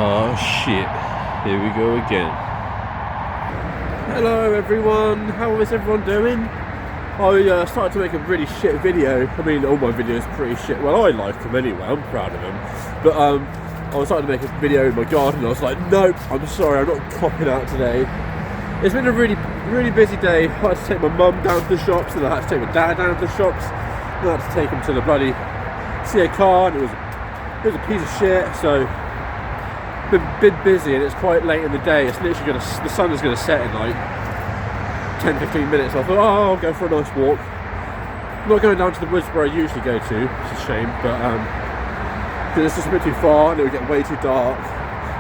Oh shit, here we go again. Hello everyone, how is everyone doing? I started to make a really shit video. I mean, all my videos are pretty shit. Well, I like them anyway, I'm proud of them. But I was starting to make a video in my garden and I was like, nope, I'm sorry, I'm not copping out today. It's been a really busy day. I had to take my mum down to the shops, and I had to take my dad down to the shops, and I had to take him to the bloody see a car, and it was a piece of shit. So been busy, and it's quite late in the day. It's literally the sun is gonna set in like 10-15 minutes. I thought, oh, I'll go for a nice walk. I'm not going down to the woods where I usually go to. It's a shame, but because it's just a bit too far and it would get way too dark.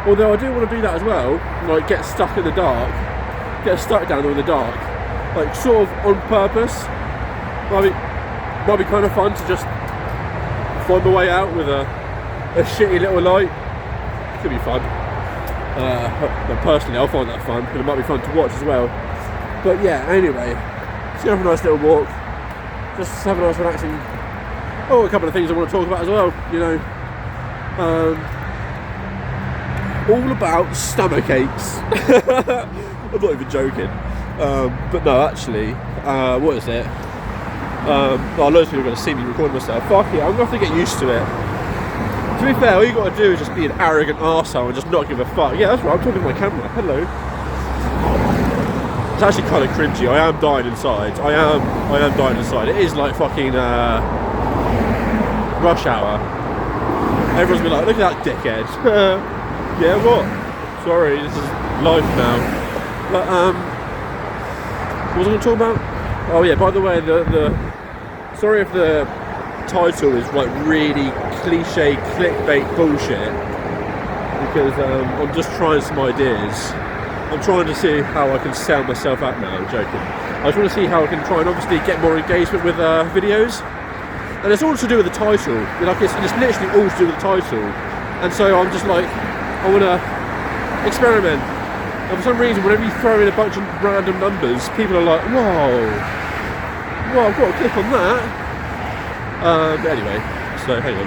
Although I do want to do that as well, like get stuck in the dark, get stuck down there in the dark, like sort of on purpose. Might be kind of fun to just find my way out with a shitty little light. Could be fun. But personally, I'll find that fun, and it might be fun to watch as well. But yeah, anyway, just gonna have a nice little walk. Just have a nice relaxing. Oh, a couple of things I want to talk about as well. You know, all about stomach aches. I'm not even joking. But no, actually, what is it? Loads of people are going to see me recording myself. Fuck it, I'm going to have to get used to it. To be fair, all you got to do is just be an arrogant arsehole and just not give a fuck. Yeah, that's right, I'm talking to my camera. Hello. It's actually kind of cringy. I am dying inside. I am dying inside. It is like fucking rush hour. Everyone's been like, look at that dickhead. Yeah, what? Sorry, this is life now. But what was I going to talk about? Oh yeah, by the way, the sorry if the title is like really cliche clickbait bullshit, because I'm just trying some ideas. I'm trying to see how I can sell myself out now. I'm joking. I just want to see how I can try and obviously get more engagement with videos, and it's all to do with the title. Like it's literally all to do with the title, and so I'm just like, I want to experiment. And for some reason, whenever you throw in a bunch of random numbers, people are like, whoa, I've got to click on that. But anyway, so hang on.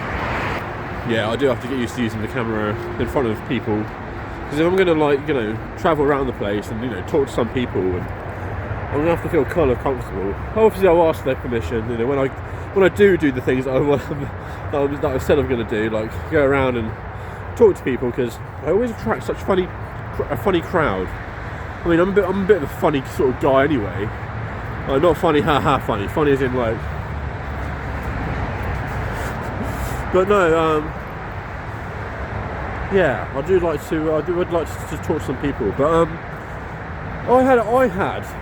Yeah, I do have to get used to using the camera in front of people, because if I'm going to, like, you know, travel around the place and, you know, talk to some people, and I'm going to have to feel kind of comfortable. Obviously, I'll ask their permission, you know, when I do the things that I said I'm going to do, like go around and talk to people, because I always attract such a funny crowd. I mean, I'm a bit of a funny sort of guy anyway. Like, not funny, haha, funny. Funny as in like. But no, yeah, I would like to talk to some people. But I had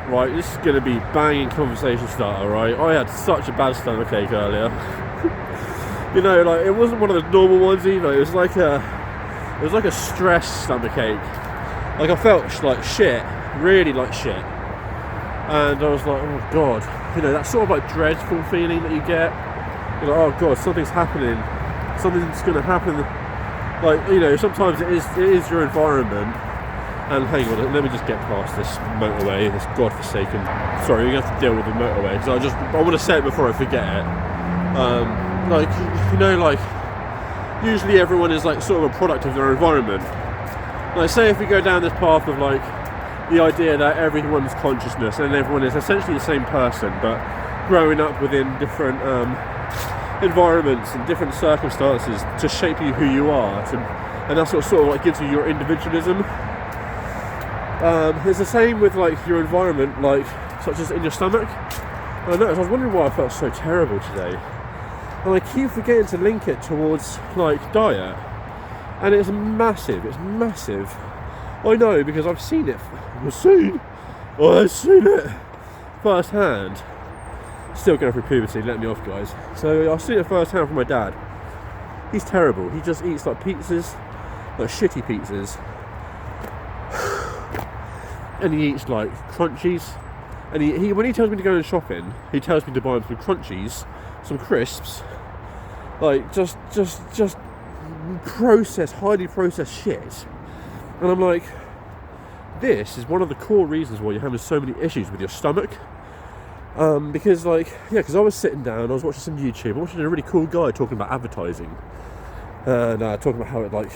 right. This is going to be banging conversation starter, right? I had such a bad stomachache earlier. You know, like it wasn't one of the normal ones either. It was like a stress stomachache. Like I felt like shit, really like shit, and I was like, oh god, you know, that sort of like dreadful feeling that you get. You're like, oh god, something's happening, something's going to happen. Like, you know, sometimes it is your environment. And hang on, let me just get past this motorway, this godforsaken. Sorry, you're going to have to deal with the motorway, because I want to say it before I forget it. Like, you know, like usually everyone is like sort of a product of their environment. Like, say if we go down this path of like the idea that everyone's consciousness and everyone is essentially the same person, but growing up within different environments and different circumstances to shape you who you are, and that's what sort of like gives you your individualism. It's the same with like your environment, like such as in your stomach. And I noticed, I was wondering why I felt so terrible today, and I keep forgetting to link it towards like diet. And it's massive. I know, because I've seen it. I've seen it first hand. Still going through puberty, let me off, guys. So I've seen it first hand from my dad. He's terrible. He just eats like pizzas, like shitty pizzas, and he eats like crunchies. And he when he tells me to go in shopping, he tells me to buy him some crunchies, some crisps, like just highly processed shit. And I'm like, this is one of the core reasons why you're having so many issues with your stomach. Because I was sitting down, I was watching some YouTube, I was watching a really cool guy talking about advertising. and talking about how it like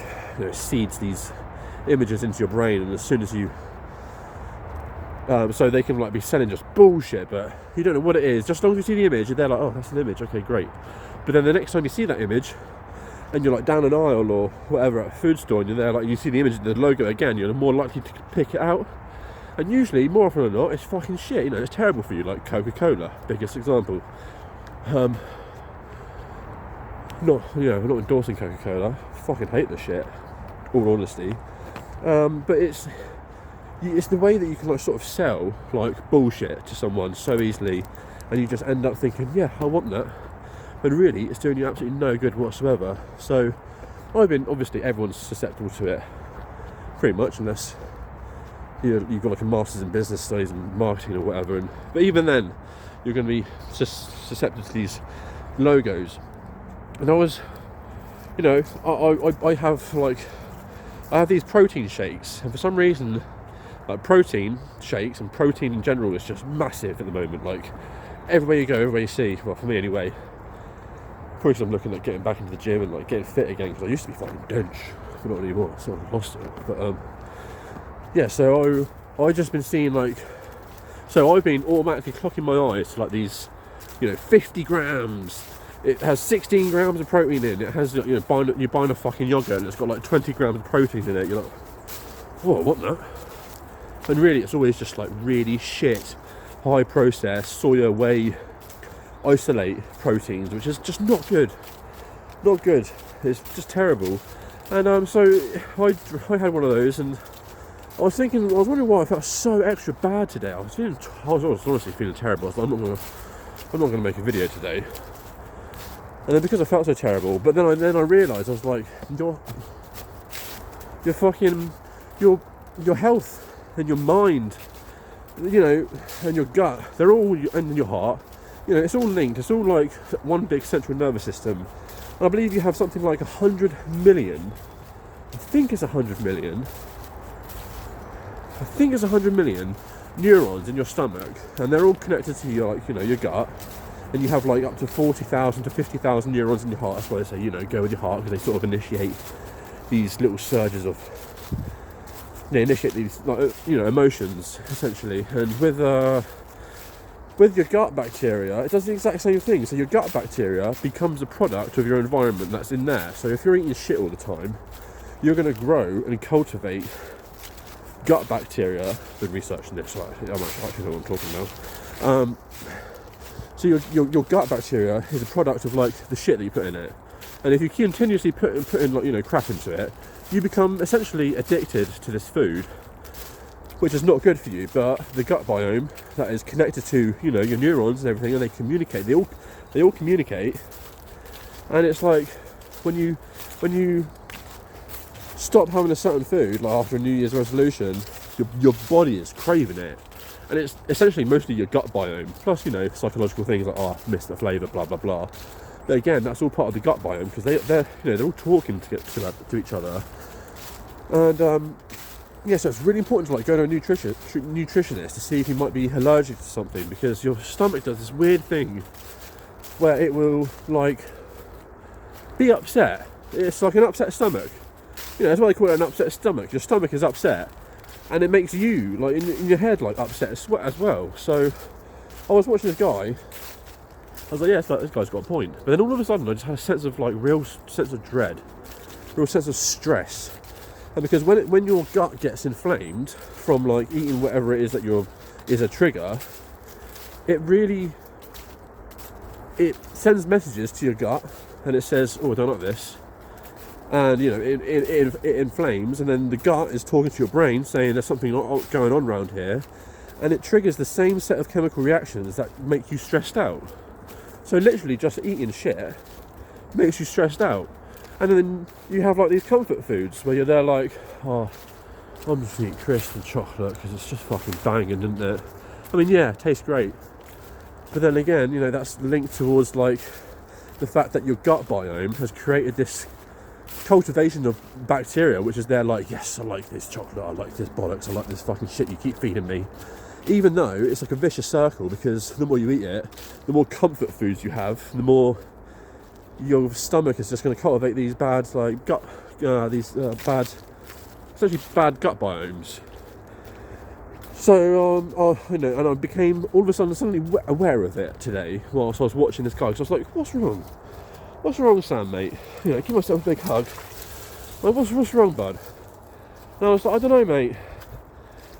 seeds these images into your brain, and as soon as you so they can like be selling just bullshit, but you don't know what it is. Just as long as you see the image, they're like, oh, that's an image, okay, great. But then the next time you see that image, and you're like down an aisle or whatever at a food store, and you're there, like, and you see the image, the logo again, you're more likely to pick it out. And usually, more often than not, it's fucking shit. It's terrible for you. Like Coca-Cola, biggest example. I'm not endorsing Coca-Cola. I fucking hate the shit, all honesty. But it's the way that you can like sort of sell like bullshit to someone so easily, and you just end up thinking, yeah, I want that, but really it's doing you absolutely no good whatsoever. So obviously everyone's susceptible to it, pretty much, unless you've got like a master's in business studies and marketing or whatever. But even then, you're going to be susceptible to these logos. And I was, I have these protein shakes, and for some reason, like protein shakes and protein in general is just massive at the moment. Like everywhere you go, everywhere you see. Well, for me anyway. Probably because I'm looking at getting back into the gym and like getting fit again, because I used to be fucking dense, but not anymore. So I've lost it. But yeah. So I've just been seeing like. So I've been automatically clocking my eyes to like these, 50 grams. It has 16 grams of protein in it. It has, you're buying a fucking yogurt and it's got like 20 grams of protein in it. You're like, oh, I want that. And really, it's always just like really shit, high processed, soya, whey, isolate proteins, which is just not good. Not good. It's just terrible. And so I had one of those, and I was wondering why I felt so extra bad today. I was honestly feeling terrible. So I'm not gonna make a video today. And then because I felt so terrible, but then I realised, I was like, your health and your mind, and your gut, they're all, and your heart, it's all linked. It's all like one big central nervous system. And I believe you have something like 100 million. I think it's 100 million neurons in your stomach, and they're all connected to your your gut. And you have like up to 40,000 to 50,000 neurons in your heart. That's why they say, go with your heart, because they sort of initiate these little surges of, they initiate these emotions essentially. And with your gut bacteria, it does the exact same thing. So your gut bacteria becomes a product of your environment that's in there. So if you're eating shit all the time, you're going to grow and cultivate gut bacteria. I've been researching this, so I actually know what I'm talking about. So your gut bacteria is a product of like the shit that you put in it, and if you continuously put in like crap into it, you become essentially addicted to this food, which is not good for you. But the gut biome that is connected to your neurons and everything, and they communicate. They all communicate, and it's like when you stop having a certain food, like after a New Year's resolution, your body is craving it. And it's essentially mostly your gut biome, plus psychological things like, oh, I missed the flavour, blah blah blah. But again, that's all part of the gut biome, because they're all talking to each other. And so it's really important to like go to a nutritionist to see if you might be allergic to something, because your stomach does this weird thing where it will like be upset. It's like an upset stomach. That's why they call it an upset stomach. Your stomach is upset. And it makes you, like, in your head, like, upset as well. So, I was watching this guy. I was like, yeah, this guy's got a point. But then all of a sudden, I just had a sense of, like, real sense of dread. Real sense of stress. And because when your gut gets inflamed from, like, eating whatever it is that is a trigger, it sends messages to your gut. And it says, oh, I don't like this. And it inflames, and then the gut is talking to your brain saying there's something going on around here, and it triggers the same set of chemical reactions that make you stressed out. So literally just eating shit makes you stressed out. And then you have like these comfort foods where you're there like, oh, I'm just eating crisps and chocolate because it's just fucking banging, isn't it? I mean, yeah, it tastes great, but then again, that's linked towards like the fact that your gut biome has created this cultivation of bacteria, which is there like, yes, I like this chocolate, I like this bollocks, I like this fucking shit you keep feeding me. Even though it's like a vicious circle, because the more you eat it, the more comfort foods you have, the more your stomach is just going to cultivate these bad, like gut, bad, essentially bad gut biomes. So, and I became all of a sudden suddenly aware of it today whilst I was watching this guy. Because I was like, "What's wrong? What's wrong, Sam, mate? Give myself a big hug. Like, what's wrong, bud?" And I was like, "I don't know, mate."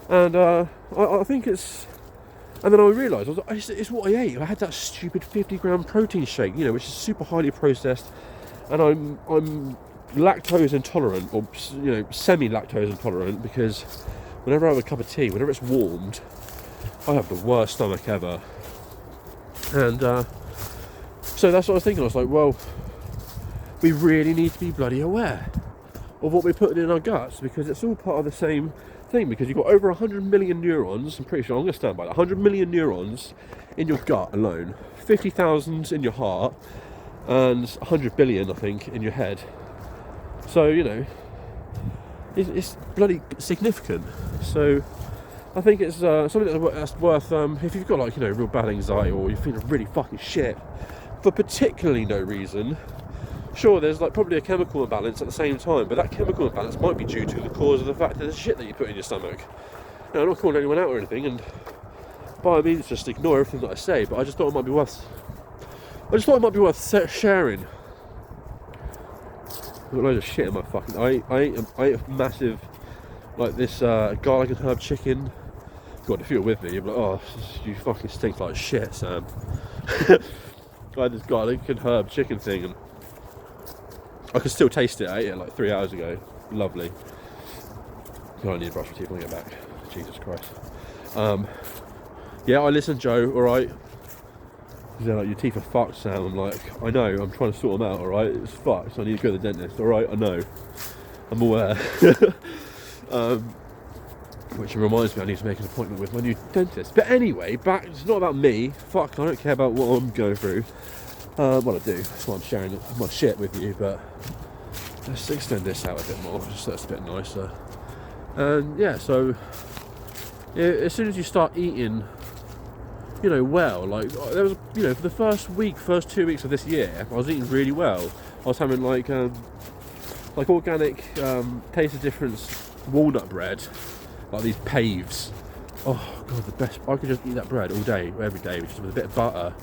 And I think it's. And then I realised, I was like, it's what I ate. I had that stupid 50-gram protein shake, which is super highly processed, and I'm lactose intolerant, or semi-lactose intolerant, because whenever I have a cup of tea, whenever it's warmed, I have the worst stomach ever. And so that's what I was thinking. I was like, well, we really need to be bloody aware of what we're putting in our guts, because it's all part of the same thing. Because you've got over 100 million neurons, I'm pretty sure, I'm going to stand by that, 100 million neurons in your gut alone, 50,000 in your heart, and 100 billion, I think, in your head. So, it's bloody significant. So I think it's something that's worth, if you've got real bad anxiety, or you're feeling really fucking shit for particularly no reason. Sure, there's probably a chemical imbalance at the same time, but that chemical imbalance might be due to the cause of the fact that there's shit that you put in your stomach. I'm not calling anyone out or anything, and by all means just ignore everything that I say, but I just thought it might be worth sharing. I've got loads of shit in my fucking. I ate a massive, this garlic and herb chicken. God, if you're with me, you're like, "Oh, you fucking stink like shit, Sam." I had this garlic and herb chicken thing, and I can still taste it. I ate it 3 hours ago. Lovely. I need to brush my teeth when I get back. Jesus Christ. Yeah, I listen, Joe. All right. They're like, "Your teeth are fucked, Sam." I'm like, "I know. I'm trying to sort them out. All right. It's fucked. So I need to go to the dentist. All right. I know. I'm aware." Which reminds me, I need to make an appointment with my new dentist. But anyway, back. It's not about me. Fuck. I don't care about what I'm going through. Well, I do. That's why I'm sharing my shit with you. But let's extend this out a bit more, just so it's a bit nicer. And yeah, so as soon as you start eating, well, there was, for the first 2 weeks of this year, I was eating really well. I was having organic Taste of Difference walnut bread, these paves. Oh god, the best. I could just eat that bread all day, every day, just with a bit of butter,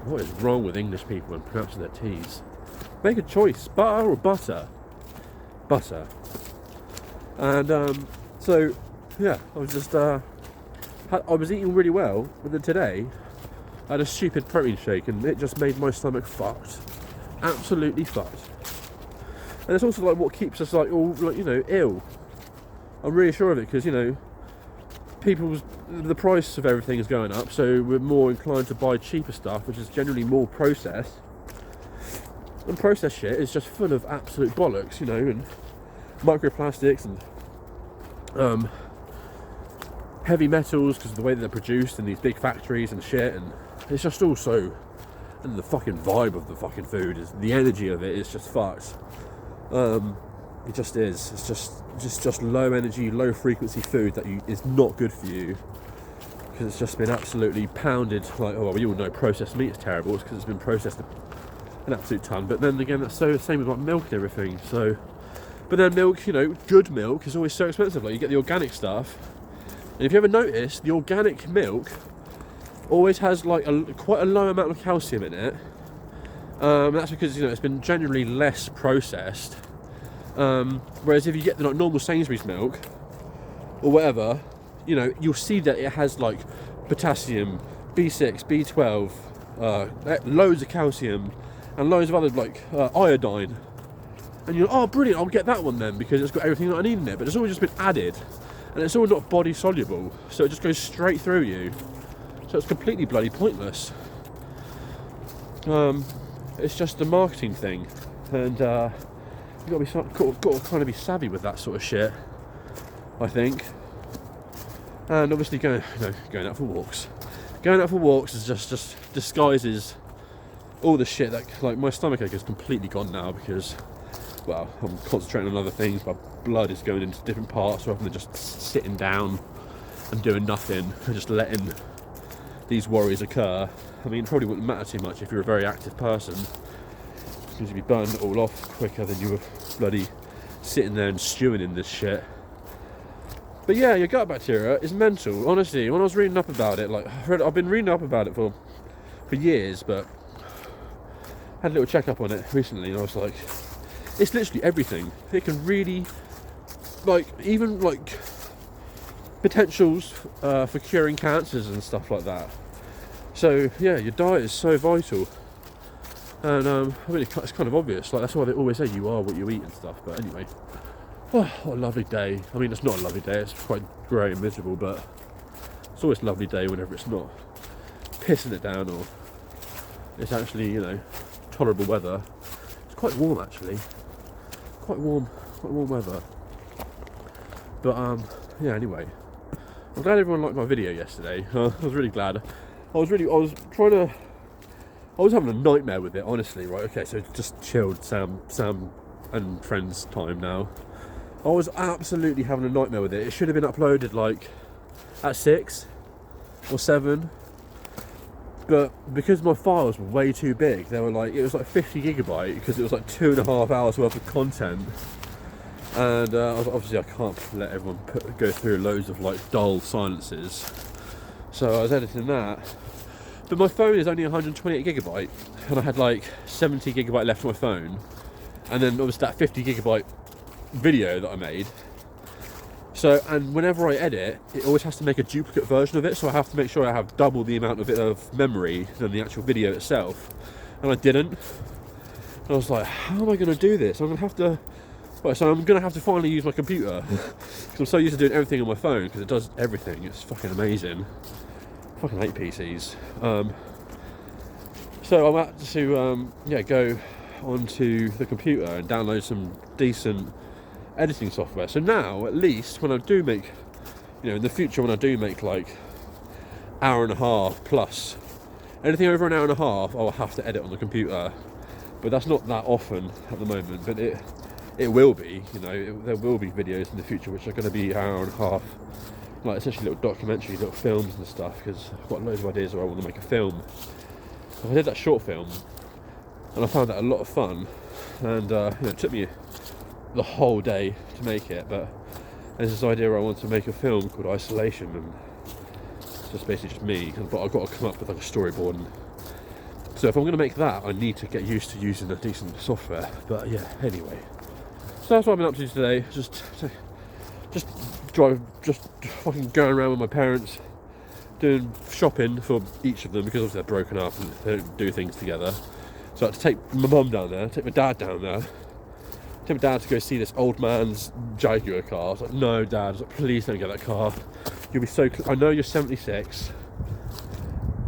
What is wrong with English people when pronouncing their T's? Make a choice, butter or butter? Butter. And so yeah, I was just I was eating really well, but then today I had a stupid protein shake, and it just made my stomach fucked, absolutely fucked. And it's also what keeps us all ill. I'm really sure of it, because the price of everything is going up, so we're more inclined to buy cheaper stuff, which is generally more processed. And processed shit is just full of absolute bollocks, and microplastics and heavy metals, because of the way that they're produced in these big factories and shit. And it's just also, and the fucking vibe of the fucking food is, the energy of it is just fucked. It just is. It's just low energy, low frequency food that is not good for you, because it's just been absolutely pounded. We all know processed meat is terrible. It's because it's been processed an absolute ton. But then again, that's so the same with milk and everything. So, but then milk, good milk is always so expensive. You get the organic stuff, and if you ever notice, the organic milk always has quite a low amount of calcium in it. That's because it's been generally less processed. Whereas if you get the normal Sainsbury's milk or whatever, you'll see that it has potassium, B6, B12, loads of calcium, and loads of other iodine. And you're oh brilliant, I'll get that one then, because it's got everything that I need in it. But it's all just been added, and it's all not body soluble, so it just goes straight through you. So it's completely bloody pointless. It's just a marketing thing, and you've got to kind of be savvy with that sort of shit, I think. And obviously going out for walks. Going out for walks is just disguises all the shit that my stomach ache is completely gone now, because I'm concentrating on other things. My blood is going into different parts rather than just sitting down and doing nothing and just letting these worries occur. I mean, it probably wouldn't matter too much if you're a very active person, because you'd be burning it all off quicker than you were bloody sitting there and stewing in this shit. But yeah, your gut bacteria is mental. Honestly, when I was reading up about it, like I've been reading up about it for years, but had a little check up on it recently, and I was like, it's literally everything. It can really, like, even like potentials for curing cancers and stuff like that. So yeah, your diet is so vital. And I mean, it's kind of obvious. Like, that's why they always say you are what you eat and stuff. But anyway, oh, what a lovely day. I mean, it's not a lovely day. It's quite grey and miserable, but it's always a lovely day whenever it's not pissing it down or it's actually, you know, tolerable weather. It's quite warm actually. Quite warm weather. But yeah. Anyway, I'm glad everyone liked my video yesterday. I was really glad. I was having a nightmare with it, honestly, right? Okay, so just chilled Sam and friends time now. I was absolutely having a nightmare with it. It should have been uploaded like at 6 or 7. But because my files were way too big, they were like, it was like 50 gigabyte because it was like 2.5 hours worth of content. And obviously I can't let everyone go through loads of like dull silences. So I was editing that. But my phone is only 128 gigabyte, and I had like 70 gigabyte left on my phone, and then obviously that 50 gigabyte video that I made. So, and whenever I edit, it always has to make a duplicate version of it, so I have to make sure I have double the amount of memory than the actual video itself, and I didn't. And I was like, how am I going to do this? I'm going to have to. Right, so I'm going to have to finally use my computer because I'm so used to doing everything on my phone because it does everything. It's fucking amazing. Fucking hate PCs. So I'm about to go onto the computer and download some decent editing software. So now, at least, when I do make, you know, in the future when I do make like hour and a half plus, anything over an hour and a half, I'll have to edit on the computer. But that's not that often at the moment. But it will be, you know, there will be videos in the future which are going to be hour and a half. Like essentially little documentaries, little films and stuff, because I've got loads of ideas where I want to make a film. So I did that short film and I found that a lot of fun, and you know, it took me the whole day to make it, but there's this idea where I want to make a film called Isolation, and it's just basically just me, but I've got to come up with like a storyboard. And so if I'm going to make that, I need to get used to using a decent software. But yeah, anyway, so that's what I've been up to today. Just fucking going around with my parents, doing shopping for each of them, because obviously they're broken up and they don't do things together. So I had to take my mum down there, take my dad down there, take my dad to go see this old man's Jaguar car. I was like, no, Dad. I was like, please don't get that car. You'll be so. I know you're 76,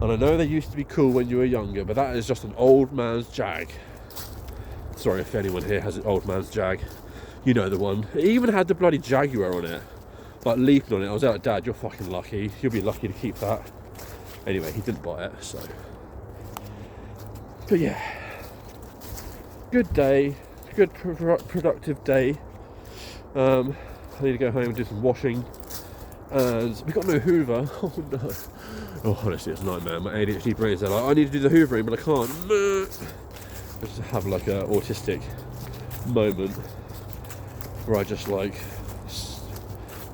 and I know they used to be cool when you were younger, but that is just an old man's Jag. Sorry if anyone here has an old man's Jag. You know the one. It even had the bloody Jaguar on it, like leaping on it. I was like, Dad, you're fucking lucky. You'll be lucky to keep that. Anyway, he didn't buy it, so. But yeah, good day, good productive day. I need to go home and do some washing, and we got no Hoover. Oh no! Oh, honestly, it's a nightmare. My ADHD brain's there like, I need to do the hoovering, but I can't. No. I just have like a autistic moment where I just like,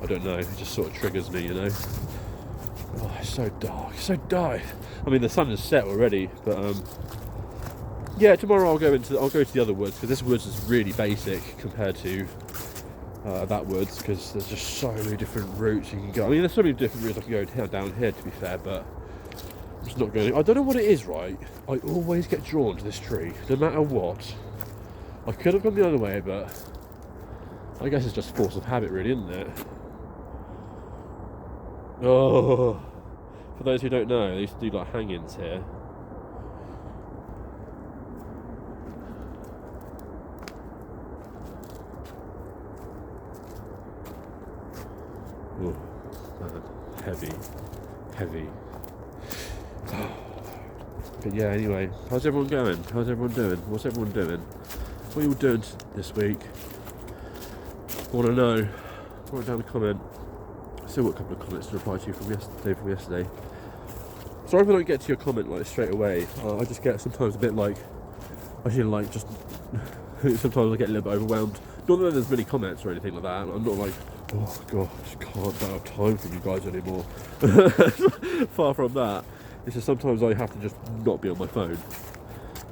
I don't know, it just sort of triggers me, you know. Oh, it's so dark, so dark. I mean, the sun has set already, but yeah, tomorrow I'll go to the other woods, because this woods is really basic compared to that woods, because there's just so many different routes you can go. I mean, there's so many different routes I can go down here, to be fair, but I'm just not going. I don't know what it is, right? I always get drawn to this tree, no matter what. I could have gone the other way, but I guess it's just force of habit, really, isn't it? Oh, for those who don't know, they used to do like hang-ins here. Oh, man, heavy. But yeah, anyway, how's everyone going? How's everyone doing? What's everyone doing? What are you all doing this week? I want to know. Write down a comment. Still got a couple of comments to reply to from yesterday. sorry if I don't get to your comment like straight away. I just get sometimes a bit like, I feel like just sometimes I get a little bit overwhelmed. Not that there's many comments or anything like that. I'm not like, oh god, I just don't have time for you guys anymore. Far from that. It's just sometimes I have to just not be on my phone,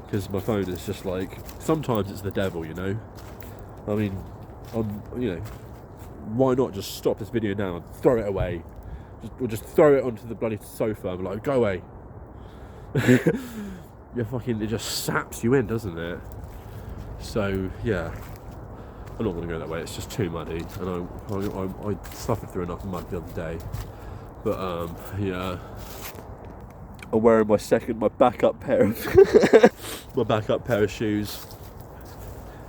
because my phone is just like, sometimes it's the devil, you know. I mean, you know, why not just stop this video now and throw it away? Or just throw it onto the bloody sofa and be like, go away. You're fucking, it just saps you in, doesn't it? So yeah, I'm not going to go that way. It's just too muddy, and I suffered through enough mud the other day. But yeah, I'm wearing my backup pair of shoes.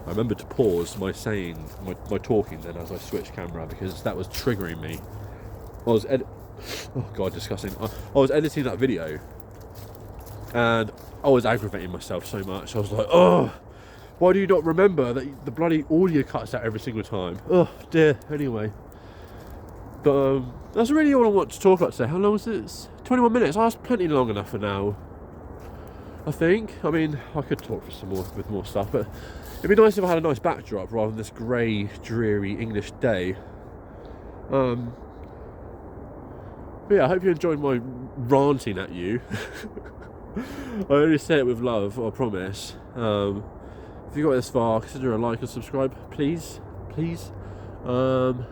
I remember to pause my talking then as I switched camera, because that was triggering me. Oh god, disgusting. I was editing that video and I was aggravating myself so much. I was like, oh, why do you not remember that the bloody audio cuts out every single time? Oh dear. Anyway, but that's really all I want to talk about today. How long is this? 21 minutes. Oh, that's plenty long enough for now, I think. I mean, I could talk for some more with more stuff, but it'd be nice if I had a nice backdrop rather than this grey, dreary English day. But yeah, I hope you enjoyed my ranting at you. I only say it with love, I promise. If you got this far, consider a like and subscribe, please. I'm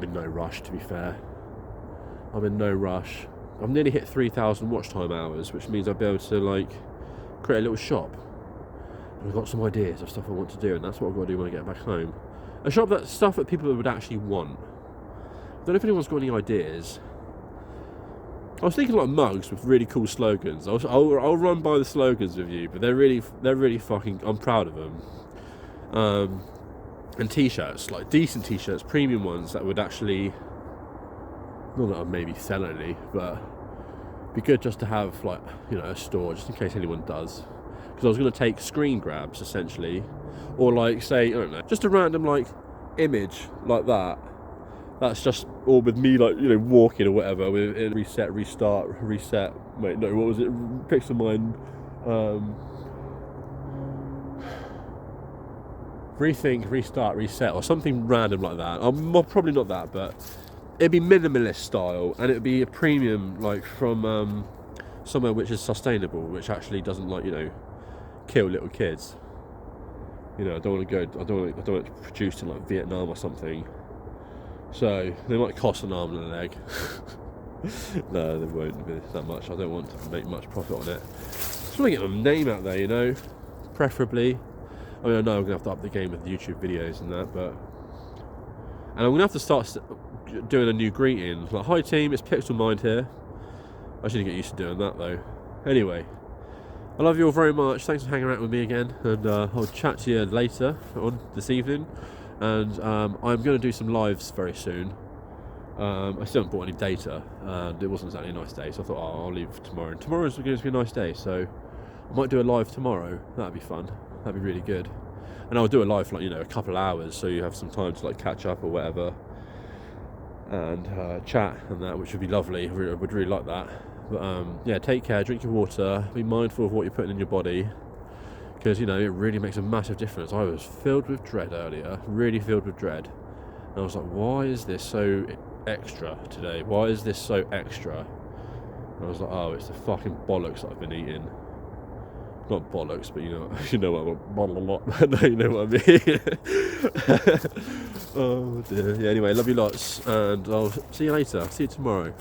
in no rush, to be fair. I'm in no rush. I've nearly hit 3,000 watch time hours, which means I'll be able to like create a little shop. And I've got some ideas of stuff I want to do, and that's what I've got to do when I get back home. A shop that's stuff that people would actually want. I don't know if anyone's got any ideas. I was thinking like mugs with really cool slogans. I'll run by the slogans with you, but they're really fucking, I'm proud of them. And t-shirts, like decent t-shirts, premium ones that would actually, not that I'd maybe sell any, but be good just to have, like, you know, a store just in case anyone does. Because I was going to take screen grabs essentially, or like say, I don't know, just a random like image like that. That's just all with me, like, you know, walking or whatever, with reset, restart, reset. Wait, no, what was it? pyxlmynd. Rethink, restart, reset, or something random like that. Well, probably not that, but it'd be minimalist style, and it'd be a premium, like from somewhere which is sustainable, which actually doesn't, like, you know, kill little kids. You know, I don't want it produced in like Vietnam or something. So they might cost an arm and a leg. No, they won't be that much. I don't want to make much profit on it. Just want to get my name out there, you know, preferably. I mean, I know I'm going to have to up the game with YouTube videos and that, but... And I'm going to have to start doing a new greeting. Like, hi team, it's pyxlmynd here. I should get used to doing that though. Anyway, I love you all very much. Thanks for hanging out with me again, and I'll chat to you later on this evening. And I'm going to do some lives very soon. I still haven't bought any data, and it wasn't exactly a nice day, so I thought, oh, I'll leave for tomorrow. And tomorrow's going to be a nice day, so I might do a live tomorrow. That'd be fun. That'd be really good. And I'll do a live for, like, you know, a couple of hours, so you have some time to like catch up or whatever, and chat and that, which would be lovely. I would really like that. But yeah, take care, drink your water, be mindful of what you're putting in your body, because, you know, it really makes a massive difference. I was filled with dread earlier, really filled with dread, and I was like, why is this so extra today? Why is this so extra? And I was like, oh, it's the fucking bollocks that I've been eating. Not bollocks, but you know what no, you know what I mean. Oh dear. Yeah, anyway, love you lots, and I'll see you later. See you tomorrow.